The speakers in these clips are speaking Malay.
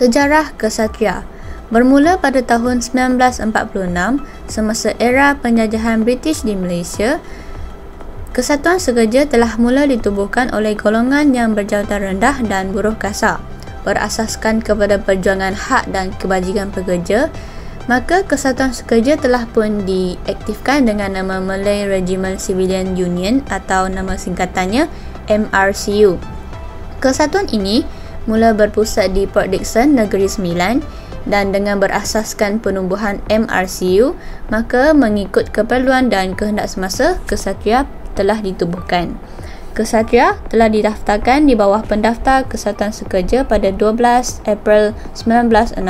Sejarah Ksatria bermula pada tahun 1946 semasa era penjajahan British di Malaysia. Kesatuan Sekerja telah mula ditubuhkan oleh golongan yang berjawatan rendah dan buruh kasar, berasaskan kepada perjuangan hak dan kebajikan pekerja. Maka Kesatuan Sekerja telah pun diaktifkan dengan nama Malay Regiment Civilian Union atau nama singkatannya MRCU. Kesatuan ini mula berpusat di Port Dickson, Negeri Sembilan, dan dengan berasaskan penumbuhan MRCU, maka mengikut keperluan dan kehendak semasa, Ksatria telah ditubuhkan. Ksatria telah didaftarkan di bawah Pendaftar Kesatuan Sekerja pada 12 April 1960,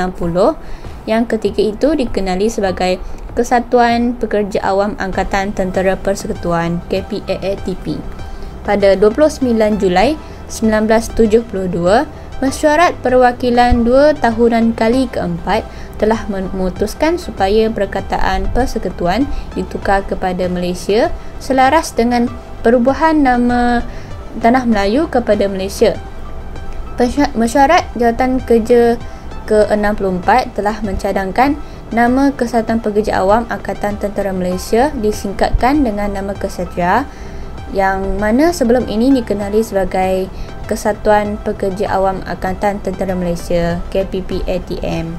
yang ketika itu dikenali sebagai Kesatuan Pekerja Awam Angkatan Tentera Persekutuan KPAATP. Pada 29 Julai 1972, Mesyuarat Perwakilan 2 tahunan kali keempat telah memutuskan supaya Perkataan Persekutuan ditukar kepada Malaysia selaras dengan perubahan nama Tanah Melayu kepada Malaysia. Mesyuarat Jawatan Kerja ke-64 telah mencadangkan nama Kesatuan Pekerja Awam Angkatan Tentera Malaysia disingkatkan dengan nama Ksatria, yang mana sebelum ini dikenali sebagai Kesatuan Pekerja Awam Angkatan Tentera Malaysia KPPATM.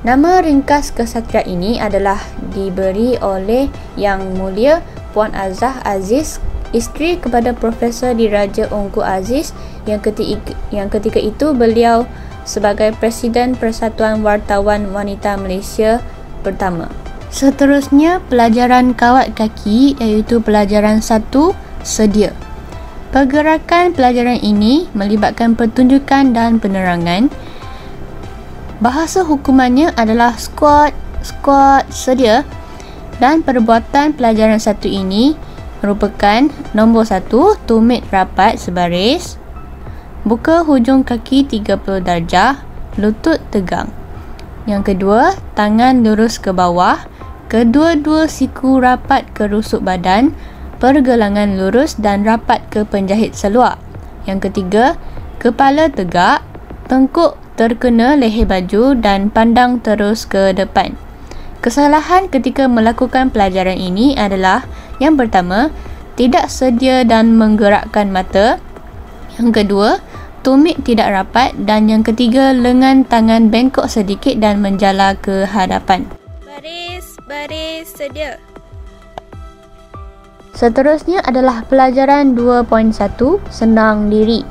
Nama ringkas Ksatria ini adalah diberi oleh Yang Mulia Puan Azah Aziz, isteri kepada Profesor Diraja Ungku Aziz, yang ketika itu beliau sebagai Presiden Persatuan Wartawan Wanita Malaysia pertama. Seterusnya, pelajaran kawat kaki iaitu pelajaran 1, sedia. Pergerakan pelajaran ini melibatkan pertunjukan dan penerangan. Bahasa hukumannya adalah squat, sedia, dan perbuatan pelajaran 1 ini merupakan nombor 1, tumit rapat sebaris, buka hujung kaki 30 darjah, lutut tegang. Yang kedua, tangan lurus ke bawah, kedua-dua siku rapat ke rusuk badan, pergelangan lurus dan rapat ke penjahit seluar. Yang ketiga, kepala tegak, tengkuk terkena leher baju dan pandang terus ke depan. Kesalahan ketika melakukan pelajaran ini adalah: yang pertama, tidak sedia dan menggerakkan mata. Yang kedua, tumit tidak rapat. Dan yang ketiga, lengan tangan bengkok sedikit dan menjala ke hadapan. Baris sedia. Seterusnya adalah pelajaran 2.1, senang diri.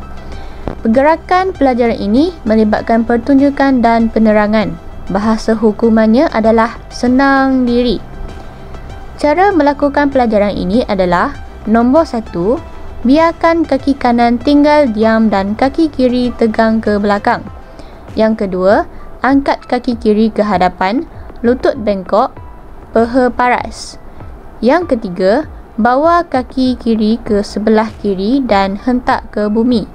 Pergerakan pelajaran ini melibatkan pertunjukan dan penerangan. Bahasa hukumannya adalah senang diri. Cara melakukan pelajaran ini adalah: nombor 1, biarkan kaki kanan tinggal diam dan kaki kiri tegang ke belakang. Yang kedua, angkat kaki kiri ke hadapan, lutut bengkok, paha paras. Yang ketiga, bawa kaki kiri ke sebelah kiri dan hentak ke bumi.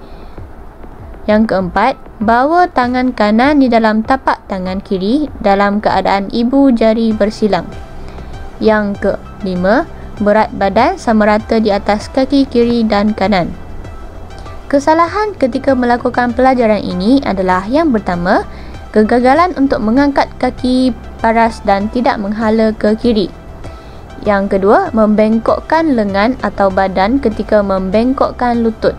Yang keempat, bawa tangan kanan di dalam tapak tangan kiri dalam keadaan ibu jari bersilang. Yang kelima, berat badan sama rata di atas kaki kiri dan kanan. Kesalahan ketika melakukan pelajaran ini adalah: yang pertama, kegagalan untuk mengangkat kaki paras dan tidak menghala ke kiri. Yang kedua, membengkokkan lengan atau badan ketika membengkokkan lutut.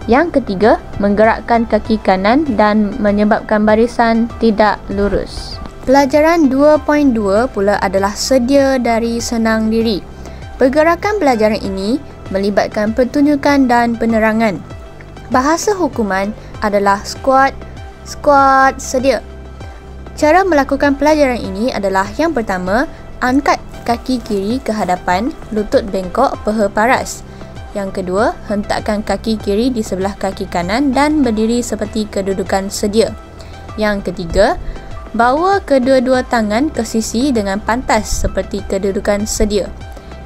Yang ketiga, menggerakkan kaki kanan dan menyebabkan barisan tidak lurus. Pelajaran 2.2 pula adalah sedia dari senang diri. Pergerakan pelajaran ini melibatkan pertunjukan dan penerangan. Bahasa hukuman adalah squat, sedia. Cara melakukan pelajaran ini adalah: yang pertama, angkat kaki kiri ke hadapan, lutut bengkok, paha paras. Yang kedua, hentakkan kaki kiri di sebelah kaki kanan dan berdiri seperti kedudukan sedia. Yang ketiga, bawa kedua-dua tangan ke sisi dengan pantas seperti kedudukan sedia.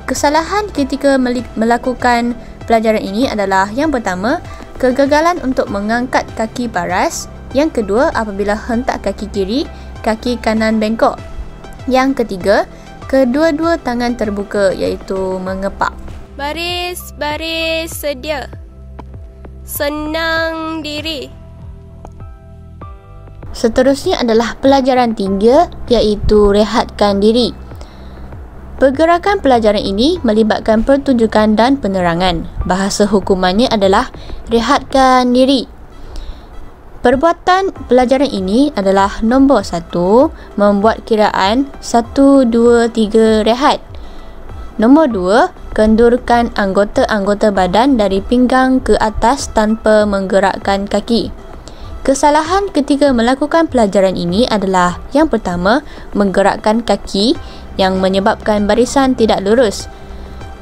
Kesalahan ketika melakukan pelajaran ini adalah: yang pertama, kegagalan untuk mengangkat kaki paras. Yang kedua, apabila hentak kaki kiri, kaki kanan bengkok. Yang ketiga, kedua-dua tangan terbuka iaitu mengepak. Baris sedia. Senang diri. Seterusnya adalah pelajaran 3 iaitu rehatkan diri. Pergerakan pelajaran ini melibatkan pertunjukan dan penerangan. Bahasa hukumannya adalah rehatkan diri. Perbuatan pelajaran ini adalah nombor 1, membuat kiraan 1, 2, 3 rehat. Nombor 2, kendurkan anggota-anggota badan dari pinggang ke atas tanpa menggerakkan kaki. Kesalahan ketika melakukan pelajaran ini adalah yang pertama, menggerakkan kaki yang menyebabkan barisan tidak lurus.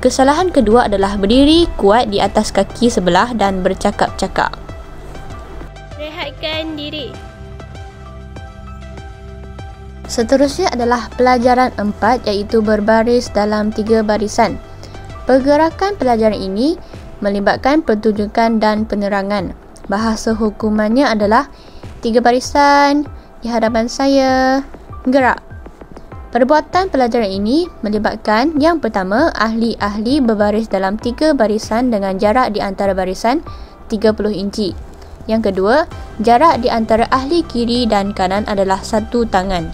Kesalahan kedua adalah berdiri kuat di atas kaki sebelah dan bercakap-cakap. Rehatkan diri. Seterusnya adalah pelajaran 4 iaitu berbaris dalam 3 barisan. Pergerakan pelajaran ini melibatkan pertunjukan dan penerangan. Bahasa hukumannya adalah 3 barisan di hadapan saya, gerak. Perbuatan pelajaran ini melibatkan yang pertama, ahli-ahli berbaris dalam 3 barisan dengan jarak di antara barisan 30 inci. Yang kedua, jarak di antara ahli kiri dan kanan adalah 1 tangan.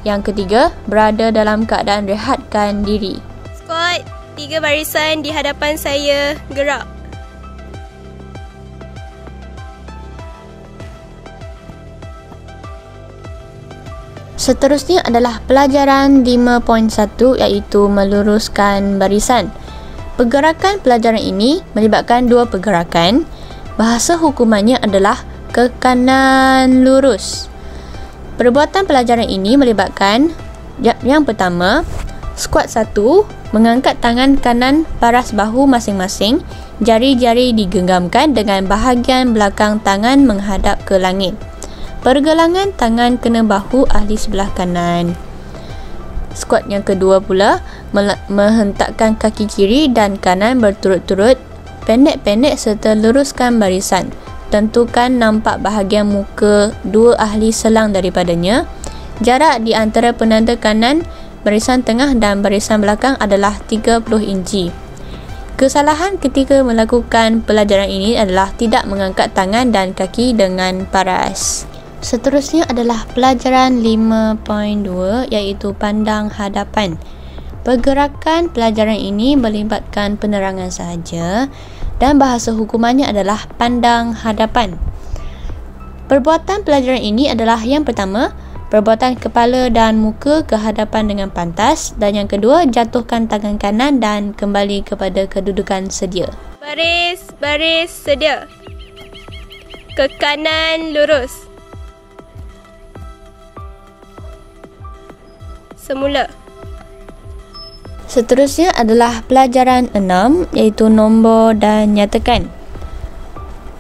Yang ketiga, berada dalam keadaan rehatkan diri. Squat, 3 barisan di hadapan saya, gerak. Seterusnya adalah pelajaran 5.1 iaitu meluruskan barisan. Pergerakan pelajaran ini melibatkan 2 pergerakan. Bahasa hukumannya adalah ke kanan lurus. Perbuatan pelajaran ini melibatkan yang pertama, squat 1, mengangkat tangan kanan paras bahu masing-masing, jari-jari digenggamkan dengan bahagian belakang tangan menghadap ke langit. Pergelangan tangan kena bahu ahli sebelah kanan. Squat yang kedua pula, menghentakkan kaki kiri dan kanan berturut-turut, pendek-pendek serta luruskan barisan. Tentukan nampak bahagian muka 2 ahli selang daripadanya. Jarak di antara penanda kanan, barisan tengah dan barisan belakang adalah 30 inci. Kesalahan ketika melakukan pelajaran ini adalah tidak mengangkat tangan dan kaki dengan paras. Seterusnya adalah pelajaran 5.2 iaitu pandang hadapan. Pergerakan pelajaran ini melibatkan penerangan sahaja dan bahasa hukumannya adalah pandang hadapan. Perbuatan pelajaran ini adalah yang pertama, perbuatan kepala dan muka ke hadapan dengan pantas, dan yang kedua, jatuhkan tangan kanan dan kembali kepada kedudukan sedia. Baris sedia. Ke kanan lurus. Semula. Seterusnya adalah pelajaran 6 iaitu nombor dan nyatakan.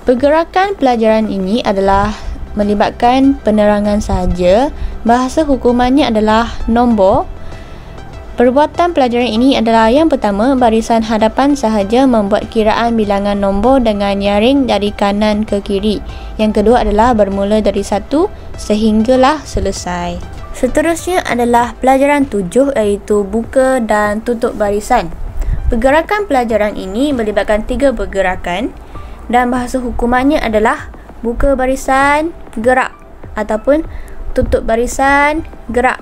Pergerakan pelajaran ini adalah melibatkan penerangan sahaja. Bahasa hukumannya adalah nombor. Perbuatan pelajaran ini adalah yang pertama, barisan hadapan sahaja membuat kiraan bilangan nombor dengan nyaring dari kanan ke kiri. Yang kedua adalah bermula dari 1 sehinggalah selesai. Seterusnya adalah pelajaran 7 iaitu buka dan tutup barisan. Pergerakan pelajaran ini melibatkan 3 pergerakan dan bahasa hukumannya adalah buka barisan, gerak ataupun tutup barisan, gerak.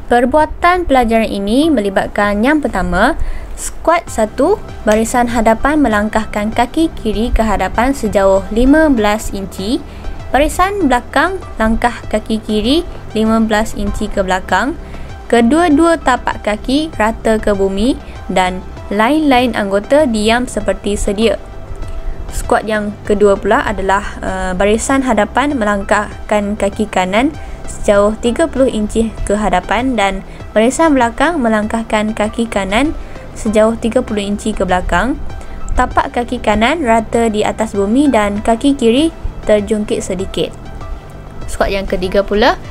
Perbuatan pelajaran ini melibatkan yang pertama, squat 1, barisan hadapan melangkahkan kaki kiri ke hadapan sejauh 15 inci. Barisan belakang langkah kaki kiri 15 inci ke belakang. Kedua-dua tapak kaki rata ke bumi dan lain-lain anggota diam seperti sedia. Squat yang kedua pula adalah barisan hadapan melangkahkan kaki kanan sejauh 30 inci ke hadapan dan barisan belakang melangkahkan kaki kanan sejauh 30 inci ke belakang. Tapak kaki kanan rata di atas bumi dan kaki kiri terjungkit sedikit. Squat yang ketiga pula,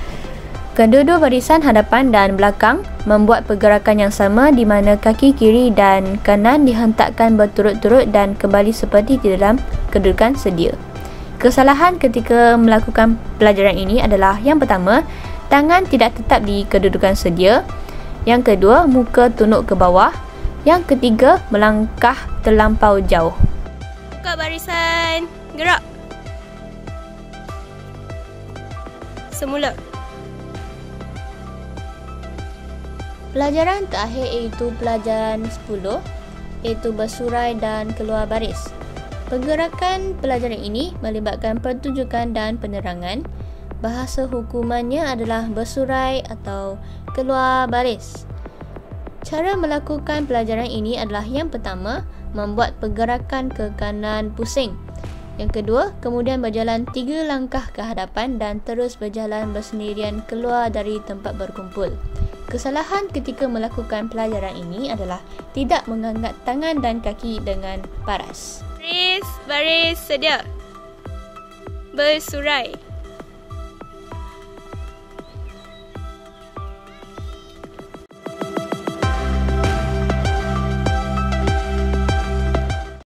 kedua-dua barisan hadapan dan belakang membuat pergerakan yang sama di mana kaki kiri dan kanan dihentakkan berturut-turut dan kembali seperti di dalam kedudukan sedia. Kesalahan ketika melakukan pelajaran ini adalah yang pertama, tangan tidak tetap di kedudukan sedia. Yang kedua, muka tunduk ke bawah. Yang ketiga, melangkah terlampau jauh. Buka barisan, gerak. semula. Pelajaran terakhir iaitu pelajaran 10, iaitu bersurai dan keluar baris. Pergerakan pelajaran ini melibatkan pertunjukan dan penerangan. Bahasa hukumannya adalah bersurai atau keluar baris. Cara melakukan pelajaran ini adalah yang pertama, membuat pergerakan ke kanan pusing. Yang kedua, kemudian berjalan 3 langkah ke hadapan dan terus berjalan bersendirian keluar dari tempat berkumpul. Kesalahan ketika melakukan pelajaran ini adalah tidak mengangkat tangan dan kaki dengan paras. Baris, sedia. Bersurai.